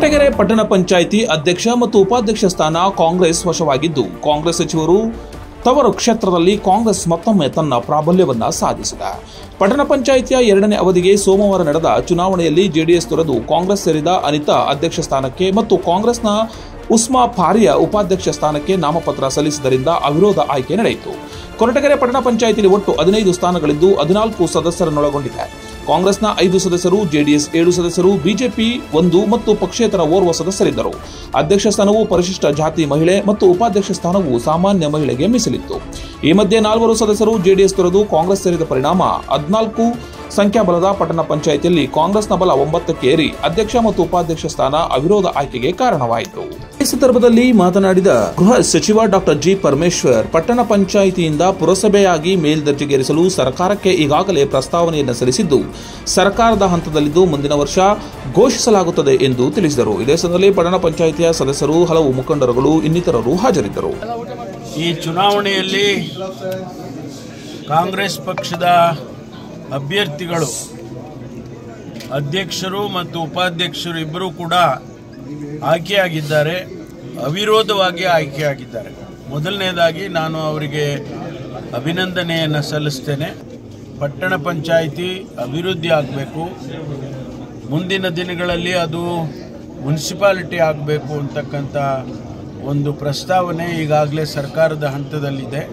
ಕೊರಟಗೆರೆ ಪಟ್ಟಣ ಪಂಚಾಯಿತಿ ಅಧ್ಯಕ್ಷ ಮತ್ತು ಉಪಾಧ್ಯಕ್ಷ ಸ್ಥಾನ ಕಾಂಗ್ರೆಸ್ ವಶವಾಗಿದ್ದು, ಕಾಂಗ್ರೆಸ್ ಸಚಿವರು ತವರು ಕ್ಷೇತ್ರದಲ್ಲಿ ಕಾಂಗ್ರೆಸ್ ಮತ್ತೊಮ್ಮೆ ತನ್ನ ಪ್ರಾಬಲ್ಯವನ್ನ ಸಾಧಿಸಿದೆ. ಪಟ್ಟಣ ಪಂಚಾಯಿತಿಯ 2ನೇ ಅವಧಿಗೆ ಸೋಮವಾರ ನಡೆದ ಚುನಾವಣೆಯಲ್ಲಿ ಜೆಡಿಎಸ್ ತೊರೆದು ಕಾಂಗ್ರೆಸ್ ಸೇರಿದ ಅನಿತಾ ಅಧ್ಯಕ್ಷ ಸ್ಥಾನಕ್ಕೆ ಮತ್ತು ಕಾಂಗ್ರೆಸ್ನ ಉಸ್ಮಾ ಫಾರಿಯಾ ಉಪಾಧ್ಯಕ್ಷ ಸ್ಥಾನಕ್ಕೆ ನಾಮಪತ್ರ ಸಲ್ಲಿಸಿದ್ದರಿಂದ ಅವಿರೋಧ ಆಯ್ಕೆ ನಡೆಯಿತು. ಕೊರಟಗೆರೆ ಪಟ್ಟಣ ಪಂಚಾಯಿತಿಯಲ್ಲಿ ಒಟ್ಟು 15 ಸ್ಥಾನಗಳಿದ್ದು 14 ಸದಸ್ಯರನ್ನೊಳಗೊಂಡಿದೆ. ಕಾಂಗ್ರೆಸ್ನ 5 ಸದಸ್ಯರು, ಜೆಡಿಎಸ್ 7 ಸದಸ್ಯರು, ಬಿಜೆಪಿ 1 ಮತ್ತು ಪಕ್ಷೇತರ ಓರ್ವ ಸದಸ್ಯರಿದ್ದರು. ಅಧ್ಯಕ್ಷ ಸ್ಥಾನವು ಪರಿಶಿಷ್ಟ ಜಾತಿ ಮಹಿಳೆ ಮತ್ತು ಉಪಾಧ್ಯಕ್ಷ ಸ್ಥಾನವು ಸಾಮಾನ್ಯ ಮಹಿಳೆಗೆ ಮೀಸಲಿತ್ತು. ಈ ಮಧ್ಯೆ 4 ಸದಸ್ಯರು ಜೆಡಿಎಸ್ ತೊರೆದು ಕಾಂಗ್ರೆಸ್ ಸೇರಿದ ಪರಿಣಾಮ 14 ಸಂಖ್ಯಾಬಲದ ಪಟ್ಟಣ ಪಂಚಾಯಿತಿಯಲ್ಲಿ ಕಾಂಗ್ರೆಸ್ನ ಬಲ 9ಕ್ಕೆ ಏರಿ ಅಧ್ಯಕ್ಷ ಮತ್ತು ಉಪಾಧ್ಯಕ್ಷ ಸ್ಥಾನ ಅವಿರೋಧ ಆಯ್ಕೆಗೆ ಕಾರಣವಾಯಿತು. ಈ ಸಂದರ್ಭದಲ್ಲಿ ಮಾತನಾಡಿದ ಗೃಹ ಸಚಿವ ಡಾಕ್ಟರ್ ಜಿ ಪರಮೇಶ್ವರ್, ಪಟ್ಟಣ ಪಂಚಾಯಿತಿಯಿಂದ ಪುರಸಭೆಯಾಗಿ ಮೇಲ್ದರ್ಜೆಗೇರಿಸಲು ಸರ್ಕಾರಕ್ಕೆ ಈಗಾಗಲೇ ಪ್ರಸ್ತಾವನೆಯನ್ನು ಸಲ್ಲಿಸಿದ್ದು, ಸರ್ಕಾರದ ಹಂತದಲ್ಲಿದ್ದು ಮುಂದಿನ ವರ್ಷ ಘೋಷಿಸಲಾಗುತ್ತದೆ ಎಂದು ತಿಳಿಸಿದರು. ಇದೇ ಸಂದರ್ಭದಲ್ಲಿ ಪಟ್ಟಣ ಪಂಚಾಯಿತಿಯ ಸದಸ್ಯರು, ಹಲವು ಮುಖಂಡರುಗಳು ಇನ್ನಿತರರು ಹಾಜರಿದ್ದರು. ಈ ಚುನಾವಣೆಯಲ್ಲಿ ಕಾಂಗ್ರೆಸ್ ಪಕ್ಷದ ಅಭ್ಯರ್ಥಿಗಳು ಅಧ್ಯಕ್ಷರು ಮತ್ತು ಉಪಾಧ್ಯಕ್ಷರು ಇಬ್ಬರೂ ಕೂಡ ಆಯ್ಕೆಯಾಗಿದ್ದಾರೆ, ಅವಿರೋಧವಾಗಿ ಆಯ್ಕೆಯಾಗಿದ್ದಾರೆ. ಮೊದಲನೇದಾಗಿ ನಾನು ಅವರಿಗೆ ಅಭಿನಂದನೆಯನ್ನು ಸಲ್ಲಿಸ್ತೇನೆ. ಪಟ್ಟಣ ಪಂಚಾಯಿತಿ ಅಭಿವೃದ್ಧಿ ಆಗಬೇಕು, ಮುಂದಿನ ದಿನಗಳಲ್ಲಿ ಅದು ಮುನ್ಸಿಪಾಲಿಟಿ ಆಗಬೇಕು ಅಂತಕ್ಕಂಥ ಒಂದು ಪ್ರಸ್ತಾವನೆ ಈಗಾಗಲೇ ಸರ್ಕಾರದ ಹಂತದಲ್ಲಿದೆ.